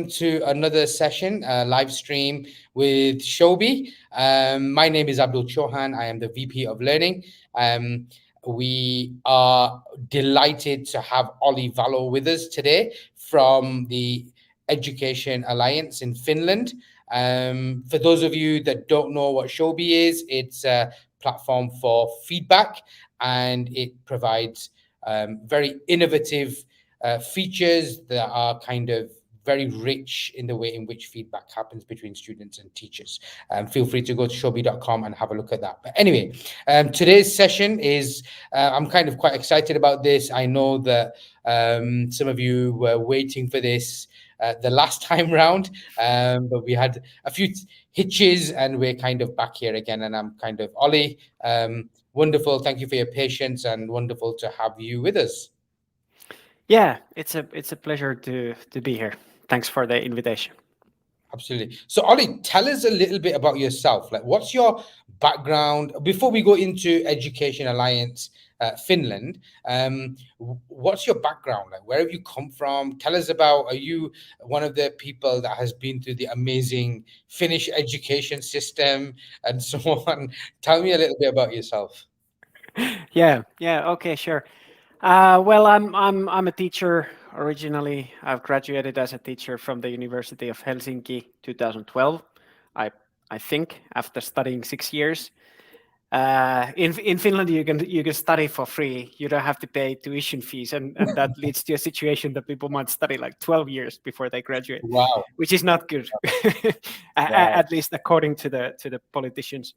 to another session, live stream with Shobi. My name is Abdul Chauhan. I am the VP of Learning. We are delighted to have Olli Vallo with us today from the Education Alliance in Finland. For those of you that don't know what Shobi is, it's a platform for feedback, and it provides very innovative features that are kind of very rich in the way in which feedback happens between students and teachers. Feel free to go to shobi.com and have a look at that. But anyway, today's session is, I'm kind of quite excited about this. I know that some of you were waiting for this the last time round, but we had a few hitches and we're kind of back here again. And I'm kind of, Olli, wonderful. Thank you for your patience and wonderful to have you with us. Yeah, it's a pleasure to be here. Thanks for the invitation. Absolutely. So, Olli, tell us a little bit about yourself. Like, what's your background? Before we go into Education Alliance Finland, what's your background? Like, where have you come from? Tell us about, are you one of the people that has been through the amazing Finnish education system and so on? Tell me a little bit about yourself. Yeah, okay, sure. Well, I'm a teacher originally. I've graduated as a teacher from the University of Helsinki 2012. I think after studying 6 years. In Finland, you can study for free. You don't have to pay tuition fees, and that leads to a situation that people might study like 12 years before they graduate, Wow. which is not good, at least according to the politicians.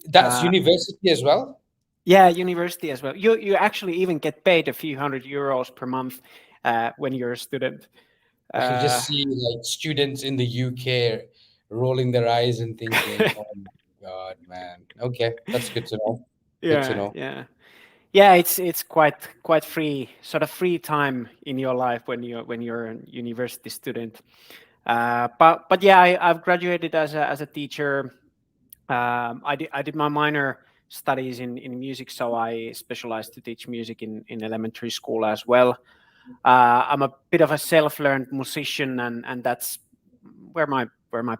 That's university as well? Yeah, university as well. You actually even get paid a few €100 per month when you're a student. I can just see like students in the UK rolling their eyes and thinking, "Oh my God, man." Okay, that's good to know. Good to know. Yeah. It's quite free, sort of free time in your life when you're a university student. But yeah, I've graduated as a teacher. I did my minor studies in music, so I specialized to teach music in elementary school as well. I'm a bit of a self-learned musician, and that's where my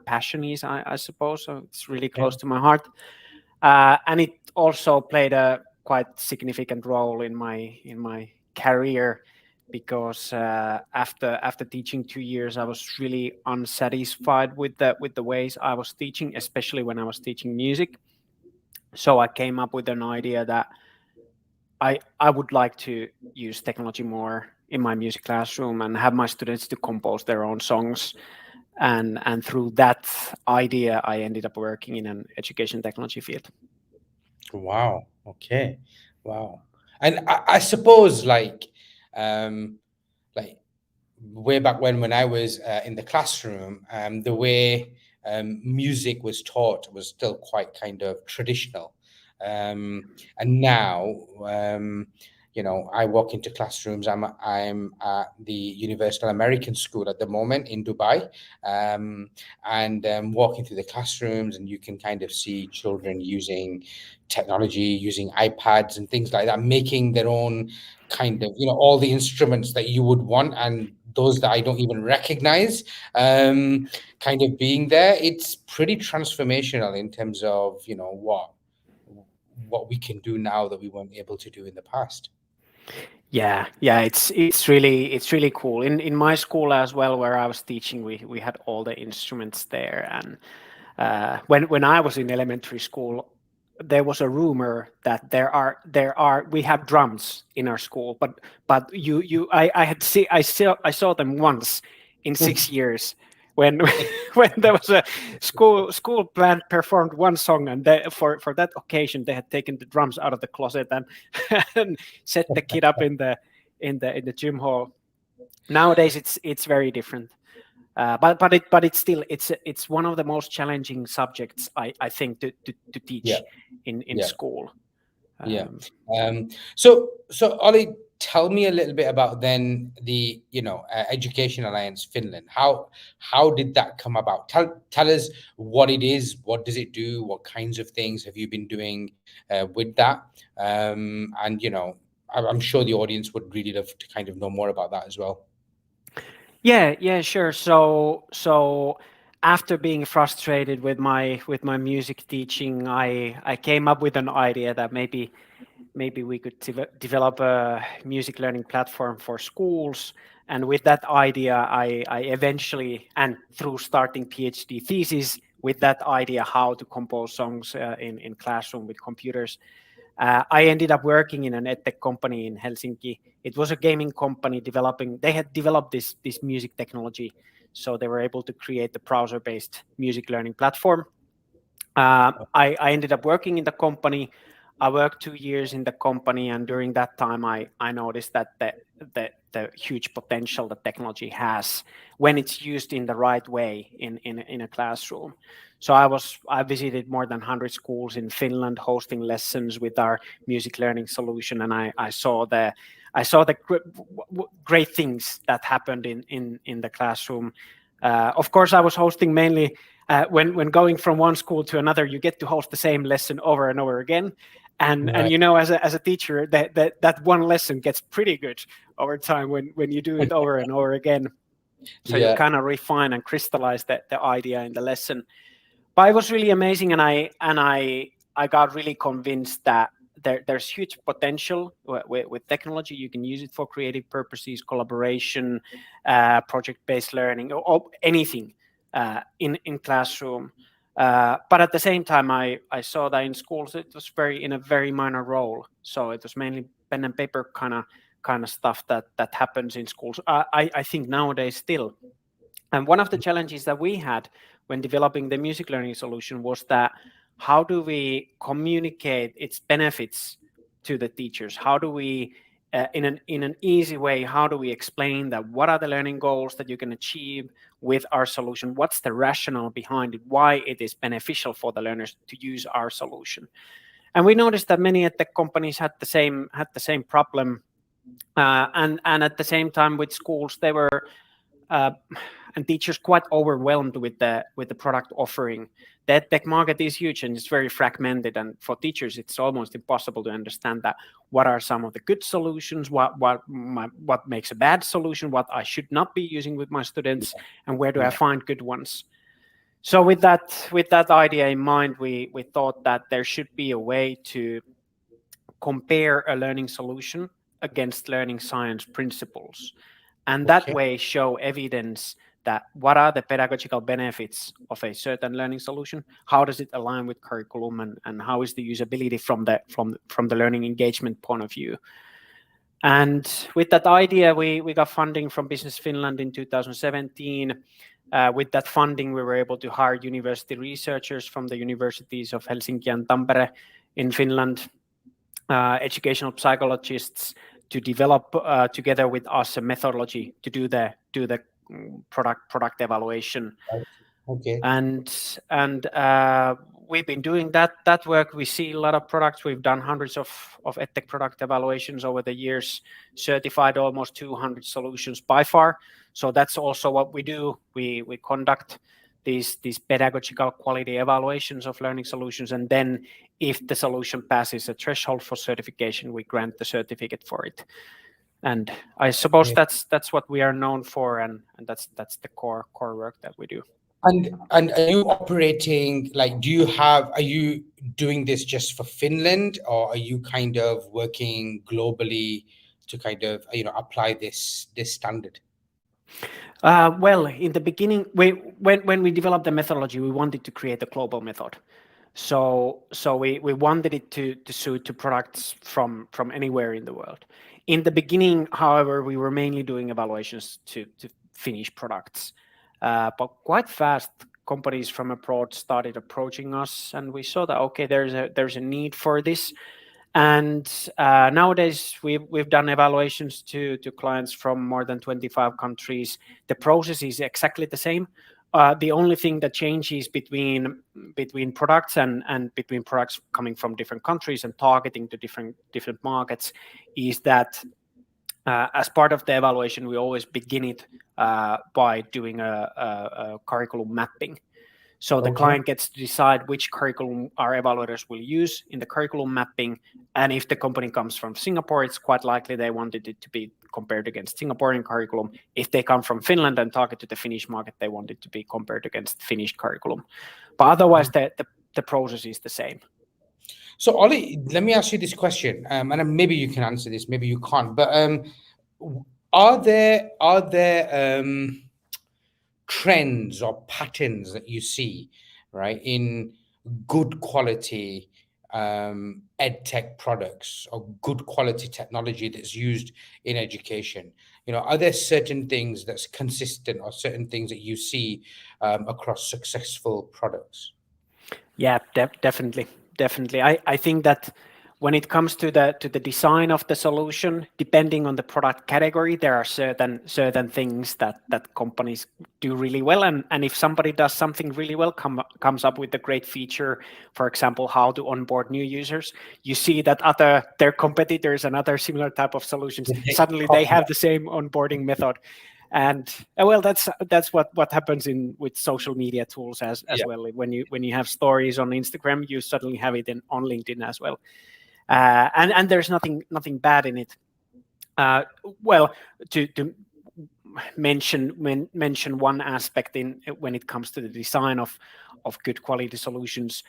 passion is, I suppose. So it's really close to my heart, and it also played a quite significant role in my career, because after teaching 2 years, I was really unsatisfied with the ways I was teaching, especially when I was teaching music. So I came up with an idea that I would like to use technology more in my music classroom and have my students to compose their own songs. And through that idea, I ended up working in an education technology field. Wow. Okay. Wow. And I suppose like way back when I was in the classroom, the way music was taught was still quite kind of traditional. And now, I walk into classrooms. I'm at the Universal American School at the moment in Dubai, and walking through the classrooms, and you can kind of see children using technology, using iPads and things like that, making their own kind of, all the instruments that you would want, and those that I don't even recognize, kind of being there. It's pretty transformational in terms of, what we can do now that we weren't able to do in the past. Yeah, it's really cool. In my school as well, where I was teaching, we had all the instruments there. And when I was in elementary school, there was a rumor that we have drums in our school, but I saw them once in 6 years, when when there was a school band performed one song, and for that occasion they had taken the drums out of the closet and, and set the kid up in the gym hall. Nowadays it's very different. But it's still it's one of the most challenging subjects I think to teach in school. So Olli, tell me a little bit about then the Education Alliance Finland. How did that come about? Tell us what it is. What does it do? What kinds of things have you been doing with that? And I'm sure the audience would really love to kind of know more about that as well. Yeah, sure. So after being frustrated with my music teaching, I came up with an idea that maybe we could develop a music learning platform for schools. And with that idea, I eventually, and through starting PhD thesis with that idea how to compose songs in classroom with computers, I ended up working in an EdTech company in Helsinki. It was a gaming company developing. They had developed this music technology, so they were able to create the browser-based music learning platform. I ended up working in the company. I worked 2 years in the company, and during that time, I noticed that the huge potential the technology has when it's used in the right way in a classroom. So I visited more than 100 schools in Finland, hosting lessons with our music learning solution, and I saw the great things that happened in the classroom. Of course, I was hosting mainly when going from one school to another, you get to host the same lesson over and over again. And Right. you know, as a teacher, that one lesson gets pretty good over time when you do it over and over again. So you Yeah. kind of refine and crystallize the idea in the lesson. But it was really amazing, and I got really convinced that there's huge potential with technology. You can use it for creative purposes, collaboration, project-based learning, or anything in classroom. But at the same time, I saw that in schools it was in a very minor role. So it was mainly pen and paper kind of stuff that happens in schools. I think nowadays still. And one of the challenges that we had when developing the music learning solution was that how do we communicate its benefits to the teachers? How do we, in an easy way, how do we explain that what are the learning goals that you can achieve with our solution? What's the rationale behind it? Why it is beneficial for the learners to use our solution? And we noticed that many EdTech companies had the same problem, and at the same time with schools, they were uh, and teachers quite overwhelmed with the product offering. The tech market is huge and it's very fragmented, and for teachers it's almost impossible to understand that what are some of the good solutions, what makes a bad solution, what I should not be using with my students, and where do I Yeah. find good ones. So with that idea in mind, we thought that there should be a way to compare a learning solution against learning science principles, and that Okay. way show evidence that what are the pedagogical benefits of a certain learning solution, how does it align with curriculum, and how is the usability from the learning engagement point of view. And with that idea, we got funding from Business Finland in 2017. With that funding, we were able to hire university researchers from the universities of Helsinki and Tampere in Finland, educational psychologists, to develop together with us a methodology to do the product evaluation. Right. Okay. And we've been doing that work. We see a lot of products. We've done hundreds of EdTech product evaluations over the years, certified almost 200 solutions by far. So that's also what we do. We conduct these pedagogical quality evaluations of learning solutions, and then if the solution passes a threshold for certification, we grant the certificate for it. And I suppose Okay. that's what we are known for, and that's the core work that we do. And are you operating, like, are you doing this just for Finland, or are you kind of working globally to kind of, apply this standard? Well, in the beginning, when we developed the methodology, we wanted to create a global method. So we wanted it to suit to products from anywhere in the world. In the beginning, however, we were mainly doing evaluations to Finnish products, but quite fast, companies from abroad started approaching us, and we saw that okay, there's a need for this. And nowadays, we've done evaluations to clients from more than 25 countries. The process is exactly the same. The only thing that changes between products and between products coming from different countries and targeting to different markets is that as part of the evaluation, we always begin it by doing a curriculum mapping. So the Okay. client gets to decide which curriculum our evaluators will use in the curriculum mapping. And if the company comes from Singapore, it's quite likely they wanted it to be compared against Singaporean curriculum. If they come from Finland and target to the Finnish market, they want it to be compared against Finnish curriculum. But otherwise, the process is the same. So, Olli, let me ask you this question, and maybe you can answer this, maybe you can't. But are there trends or patterns that you see, right, in good quality EdTech products or good quality technology that's used in education? Are there certain things that's consistent or certain things that you see across successful products? Yeah, definitely. I think that when it comes to the design of the solution, depending on the product category, there are certain things that companies do really well, and if somebody does something really well, comes up with a great feature, for example, how to onboard new users, you see that their competitors and other similar type of solutions, suddenly they have the same onboarding method. And well, that's what happens with social media tools as well. When you have stories on Instagram, you suddenly have it on LinkedIn as well. And there's nothing bad in it. Well, to mention one aspect when it comes to the design of good quality solutions.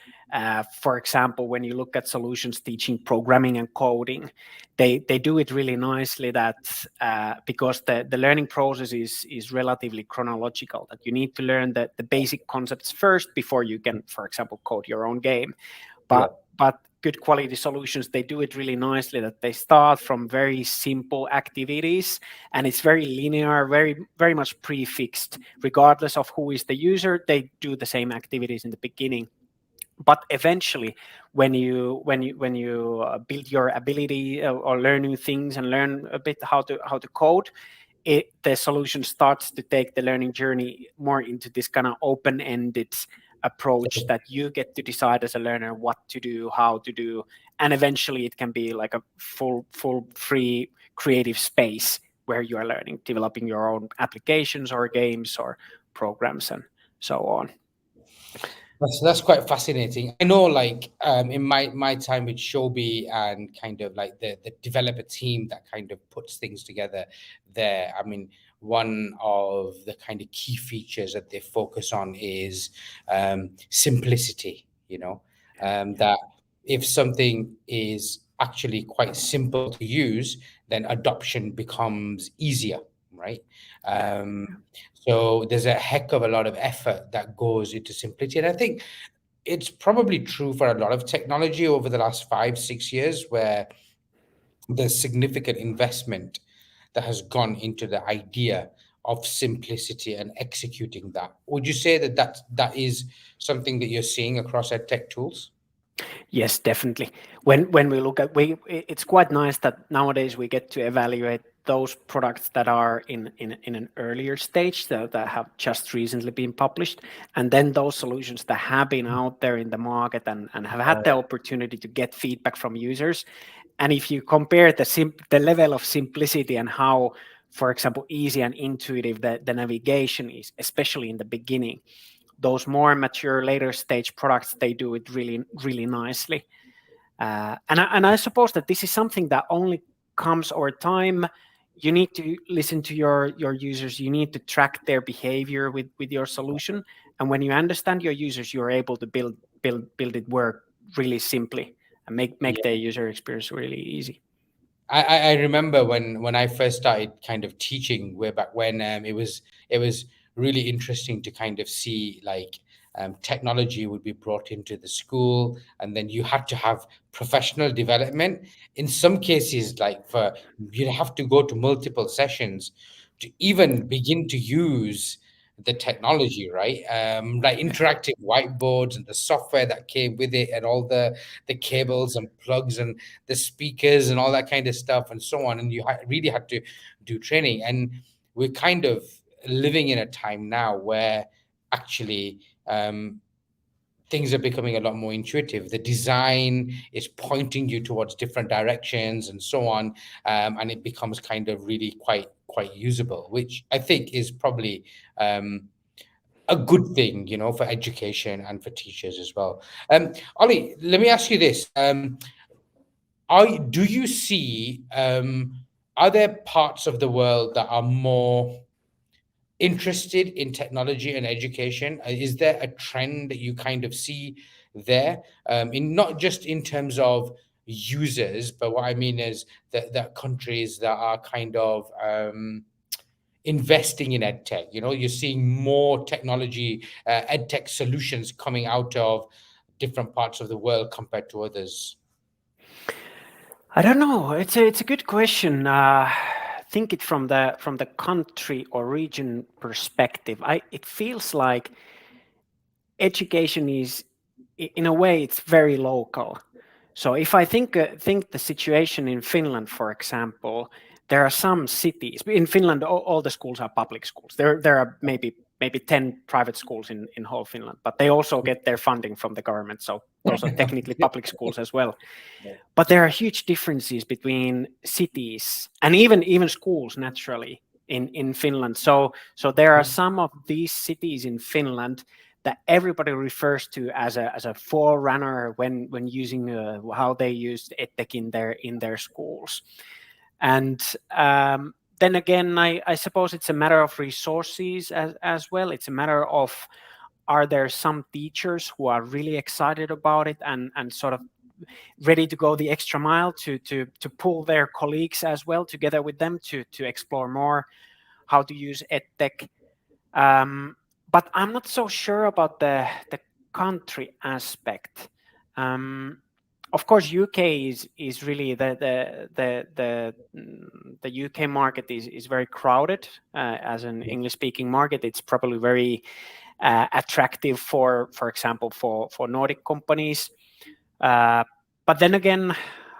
For example, when you look at solutions teaching programming and coding, they do it really nicely. That because the learning process is relatively chronological. That you need to learn the basic concepts first before you can, for example, code your own game. But good quality solutions, they do it really nicely, that they start from very simple activities, and it's very linear, very much prefixed. Regardless of who is the user, they do the same activities in the beginning. But eventually, when you build your ability or learn new things and learn a bit how to code, the solution starts to take the learning journey more into this kind of open-ended approach, that you get to decide as a learner what to do, how to do, and eventually it can be like a full free creative space where you are learning, developing your own applications or games or programs and so on. That's quite fascinating. I know, like in my time with Shobi and kind of like the developer team that kind of puts things together there. I mean, one of the kind of key features that they focus on is simplicity. That if something is actually quite simple to use, then adoption becomes easier, right? So there's a heck of a lot of effort that goes into simplicity. And I think it's probably true for a lot of technology over the last 5-6 years, where there's significant investment that has gone into the idea of simplicity and executing that. Would you say that is something that you're seeing across EdTech tools? Yes, definitely. When we look at, it's quite nice that nowadays we get to evaluate those products that are in an earlier stage, that have just recently been published, and then those solutions that have been out there in the market and have had the opportunity to get feedback from users. And if you compare the level of simplicity and how, for example, easy and intuitive the navigation is, especially in the beginning, those more mature later stage products, they do it really nicely. And I suppose that this is something that only comes over time. You need to listen to your users. You need to track their behavior with your solution. And when you understand your users, you're able to build it work really simply and make the user experience really easy. I remember when I first started kind of teaching way back when, it was really interesting to kind of see like technology would be brought into the school, and then you had to have professional development. In some cases, like you'd have to go to multiple sessions to even begin to use the technology, right? Like interactive whiteboards and the software that came with it, and all the cables and plugs and the speakers and all that kind of stuff and so on. And you really had to do training. And we're kind of living in a time now where actually things are becoming a lot more intuitive. The design is pointing you towards different directions and so on, and it becomes kind of really quite usable, which I think is probably a good thing, for education and for teachers as well. Olli, let me ask you this: do you see are there parts of the world that are more interested in technology and education? Is there a trend that you kind of see there, in not just in terms of users, but what I mean is that countries that are kind of investing in edtech? You know, you're seeing more technology, edtech solutions coming out of different parts of the world compared to others. I don't know. It's a good question. Think it from the country or region perspective. It feels like education is, in a way, it's very local. So if I think the situation in Finland, for example, there are some cities in Finland. All the schools are public schools. There are maybe 10 private schools in whole Finland, but they also get their funding from the government. So those are technically public schools as well. But there are huge differences between cities and even schools naturally in Finland. So there are some of these cities in Finland that everybody refers to as a forerunner when using how they use EdTech in their schools. And then again, I suppose it's a matter of resources as well. It's a matter of, are there some teachers who are really excited about it and sort of ready to go the extra mile to pull their colleagues as well together with them to explore more how to use EdTech. But I'm not so sure about the country aspect. Of course, UK is really the UK market is very crowded. As an English speaking market, it's probably very attractive for example, for Nordic companies. But then again,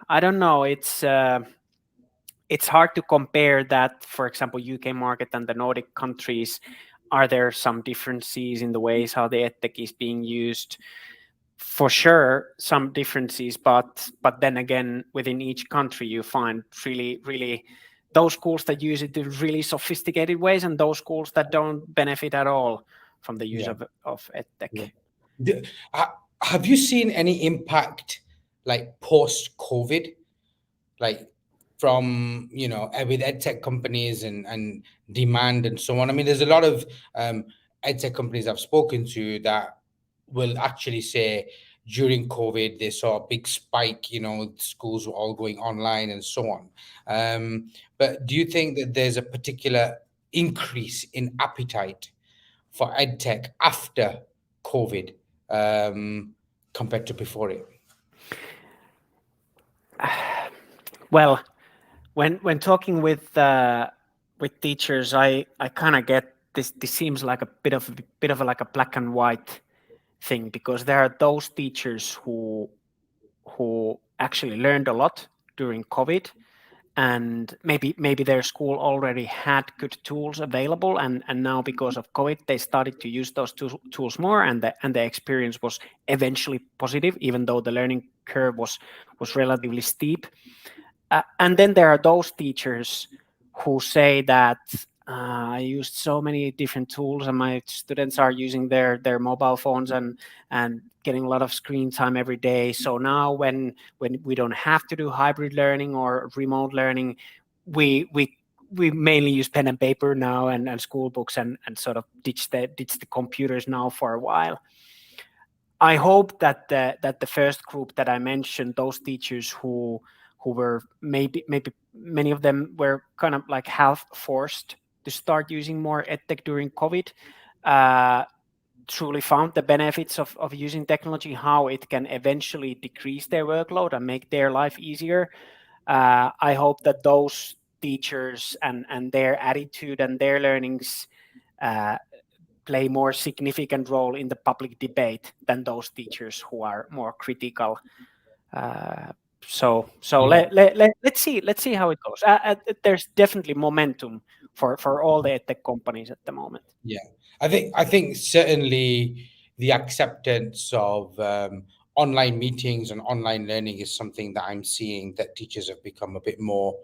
I don't know. It's hard to compare that, for example, UK market and the Nordic countries. Are there some differences in the ways how the EdTech is being used? For sure, some differences, but then again, within each country, you find really those schools that use it in really sophisticated ways, and those schools that don't benefit at all from the use of EdTech. Have you seen any impact, like post-COVID, like from, you know, with edtech companies and demand and so on? I mean, there's a lot of edtech companies I've spoken to that will actually say during COVID they saw a big spike. You know, schools were all going online and so on. But do you think that there's a particular increase in appetite for edtech after COVID, compared to before it? Well, when talking with teachers, I kind of get this. This seems like a bit of like a black and white thing, because there are those teachers who actually learned a lot during COVID, and maybe their school already had good tools available, and now because of COVID they started to use those tools more, and the experience was eventually positive, even though the learning curve was relatively steep. And then there are those teachers who say that I used so many different tools, and my students are using their mobile phones and getting a lot of screen time every day. So now when we don't have to do hybrid learning or remote learning, we mainly use pen and paper now and school books and sort of ditch the computers now for a while. I hope that the first group that I mentioned, those teachers who were maybe many of them were kind of like half forced to start using more EdTech during COVID, truly found the benefits of using technology, how it can eventually decrease their workload and make their life easier. I hope that those teachers and their attitude and their learnings play more significant role in the public debate than those teachers who are more critical. So let's see how it goes. There's definitely momentum for all the EdTech companies at the moment. Yeah, I think certainly the acceptance of online meetings and online learning is something that I'm seeing that teachers have become a bit more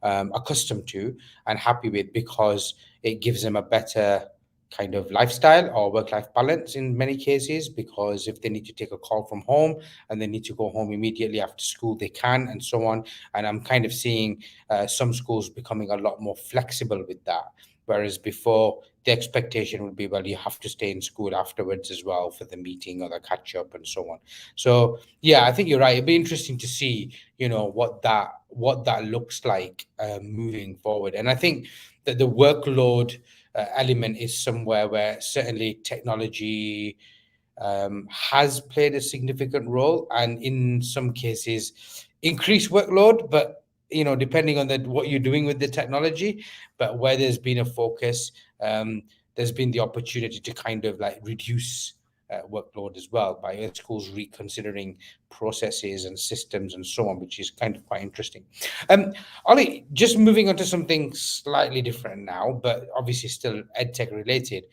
accustomed to and happy with, because it gives them a better kind of lifestyle or work-life balance in many cases, because if they need to take a call from home and they need to go home immediately after school, they can, and so on. And I'm kind of seeing some schools becoming a lot more flexible with that, whereas before the expectation would be, well, you have to stay in school afterwards as well for the meeting or the catch up and so on. So yeah, I think you're right. It'd be interesting to see, what that looks like moving forward. And I think that the workload element is somewhere where certainly technology has played a significant role, and in some cases increased workload, but depending on what you're doing with the technology. But where there's been a focus, there's been the opportunity to kind of like reduce workload as well, by schools reconsidering processes and systems and so on, which is kind of quite interesting. Ollie, just moving on to something slightly different now, but obviously still edtech related.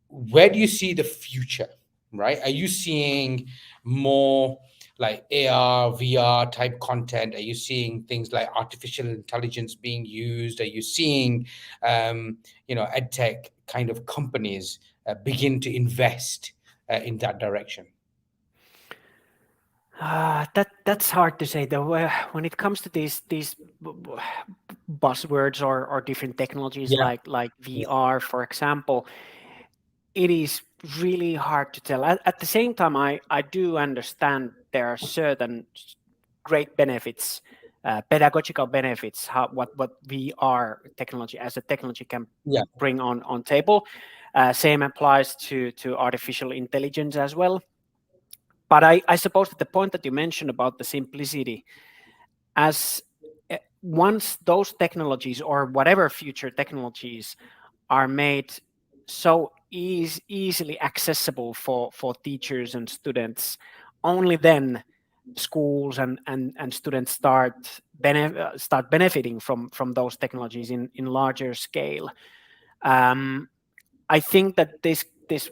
Where do you see the future, right? Are you seeing more like AR, VR type content? Are you seeing things like artificial intelligence being used? Are you seeing, edtech kind of companies begin to invest in that direction? That's hard to say though. When it comes to these buzzwords or different technologies Yeah, like yeah, VR, for example, it is really hard to tell. At the same time, I do understand there are certain great benefits, pedagogical benefits, what VR technology as a technology can yeah, bring on table. Same applies to artificial intelligence as well. But I suppose that the point that you mentioned about the simplicity, as once those technologies or whatever future technologies are made so easily accessible for teachers and students, only then schools and students start benefiting from those technologies in larger scale. Um, I think that this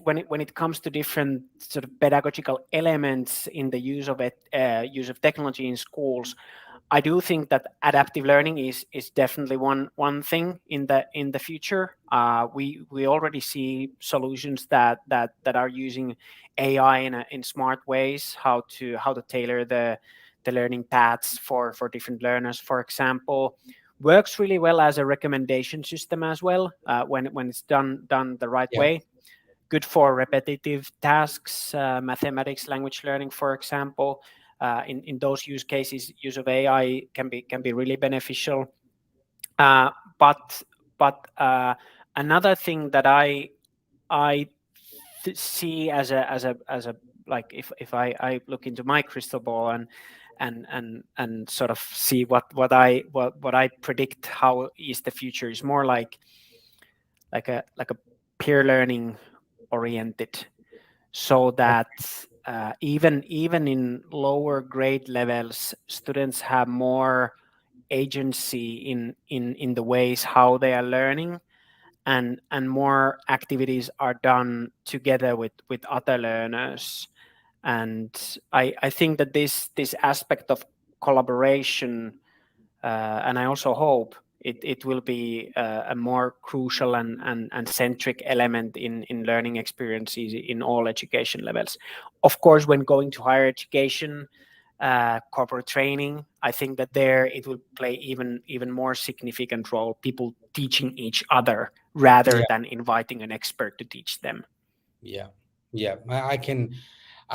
when it comes to different sort of pedagogical elements in the use of technology in schools, I do think that adaptive learning is definitely one thing in the future. We already see solutions that are using AI in smart ways, how to tailor the learning paths for different learners. For example, works really well as a recommendation system as well when it's done the right yeah, way. Good for repetitive tasks, mathematics, language learning, for example. In those use cases, use of AI can be really beneficial. Uh, but but another thing that I see as a like if I look into my crystal ball and sort of see what I predict how is the future is more like a peer learning oriented, so that even in lower grade levels, students have more agency in the ways how they are learning, and more activities are done together with other learners. And I think that this aspect of collaboration, and I also hope it will be a more crucial and centric element in learning experiences in all education levels. Of course, when going to higher education, corporate training, I think that there it will play even more significant role. People teaching each other rather yeah, than inviting an expert to teach them. yeah, yeah. I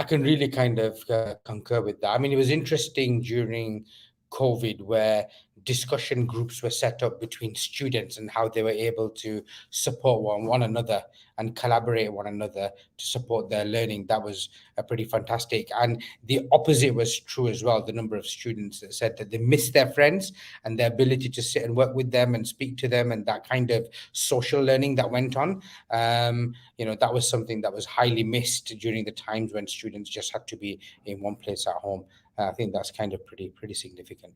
can really kind of concur with that. I mean, it was interesting during COVID where discussion groups were set up between students and how they were able to support one another and collaborate one another to support their learning. That was pretty fantastic. And the opposite was true as well. The number of students that said that they missed their friends and their ability to sit and work with them and speak to them, and that kind of social learning that went on. That was something that was highly missed during the times when students just had to be in one place at home. I think that's kind of pretty significant.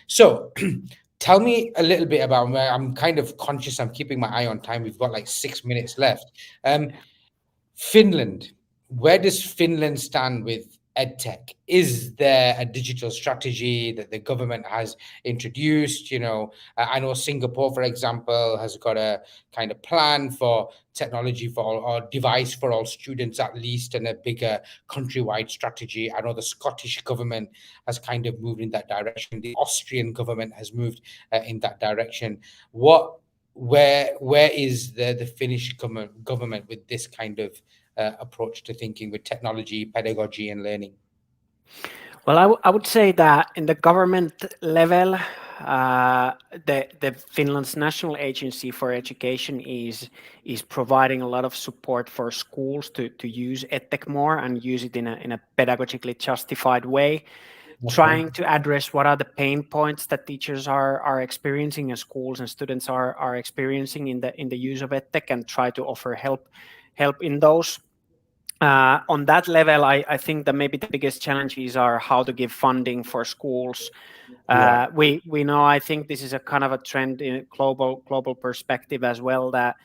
So tell me a little bit about where I'm kind of conscious. I'm keeping my eye on time. We've got like 6 minutes left. Finland. Where does Finland stand with EdTech? Is there a digital strategy that the government has introduced? I know Singapore, for example, has got a kind of plan for technology for all, or device for all students at least, and a bigger countrywide strategy. I know the Scottish government has kind of moved in that direction. The Austrian government has moved in that direction. Where is the Finnish government with this kind of approach to thinking with technology, pedagogy, and learning? Well, I would say that in the government level, the Finland's National Agency for Education is providing a lot of support for schools to use EdTech more and use it in a pedagogically justified way, trying to address what are the pain points that teachers are experiencing and schools and students are experiencing in the use of EdTech, and try to offer help in those. On that level, I think that maybe the biggest challenges are how to give funding for schools. We know, I think this is a kind of a trend in global perspective as well, that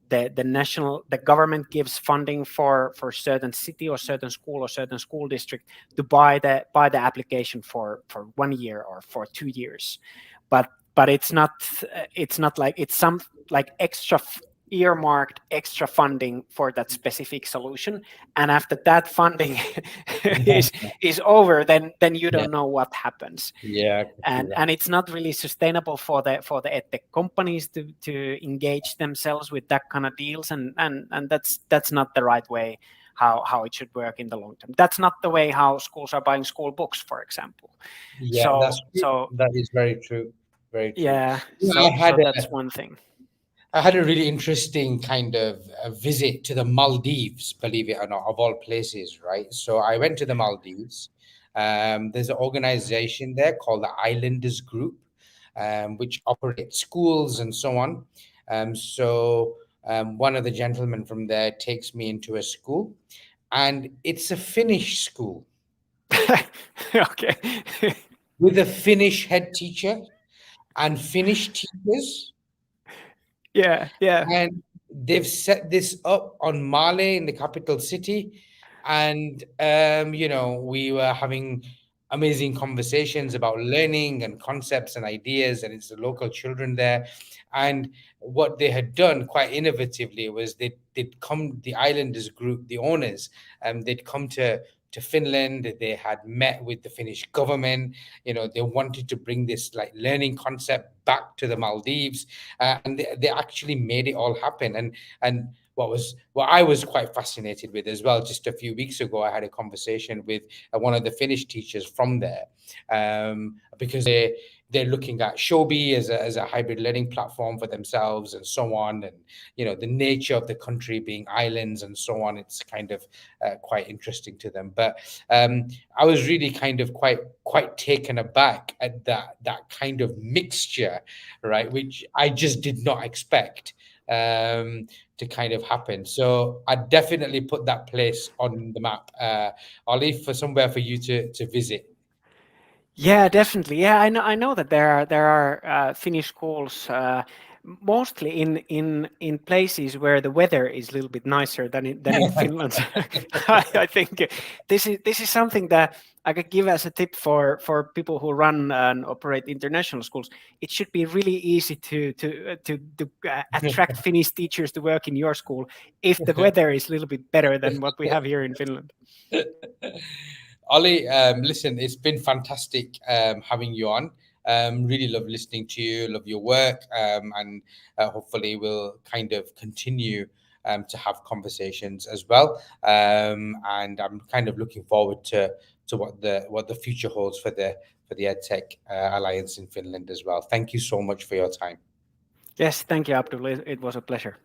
the government gives funding for certain city or certain school or certain school district to buy the application for 1 year or for 2 years, but it's not like it's some like extra earmarked extra funding for that specific solution, and after that funding is over, then you don't know what happens. Yeah, And it's not really sustainable for the edtech companies to engage themselves with that kind of deals, and that's not the right way how it should work in the long term. That's not the way how schools are buying school books, for example. Yeah, So that is very true. Very true. yeah, I so had that's one thing. I had a really interesting kind of visit to the Maldives, believe it or not, of all places, right? So I went to the Maldives. There's an organization there called the Islanders Group, which operates schools and so on. One of the gentlemen from there takes me into a school, and it's a Finnish school Okay. with a Finnish head teacher and Finnish teachers. Yeah. And they've set this up on Male in the capital city. And we were having amazing conversations about learning and concepts and ideas, and it's the local children there. And what they had done quite innovatively was they'd come, the Islanders group, the owners, they'd come to Finland. They had met with the Finnish government. They wanted to bring this like learning concept back to the Maldives, and they actually made it all happen. And what I was quite fascinated with as well, just a few weeks ago, I had a conversation with one of the Finnish teachers from there, because they're looking at Shobi as a hybrid learning platform for themselves and so on. And the nature of the country being islands and so on, it's kind of quite interesting to them. But I was really kind of quite taken aback at that kind of mixture, right, which I just did not expect to kind of happen. So I definitely put that place on the map, Olli, for somewhere for you to visit. Yeah, definitely. Yeah, I know that there are Finnish schools, mostly in places where the weather is a little bit nicer than in Finland. I think this is something that I could give as a tip for people who run and operate international schools. It should be really easy to attract Finnish teachers to work in your school if the weather is a little bit better than what we have here in Finland. Olli, listen, it's been fantastic having you on. Really love listening to you, love your work, and hopefully we'll kind of continue to have conversations as well. And I'm kind of looking forward to what the future holds for the EdTech Alliance in Finland as well. Thank you so much for your time. Yes, thank you, Abdul. It was a pleasure.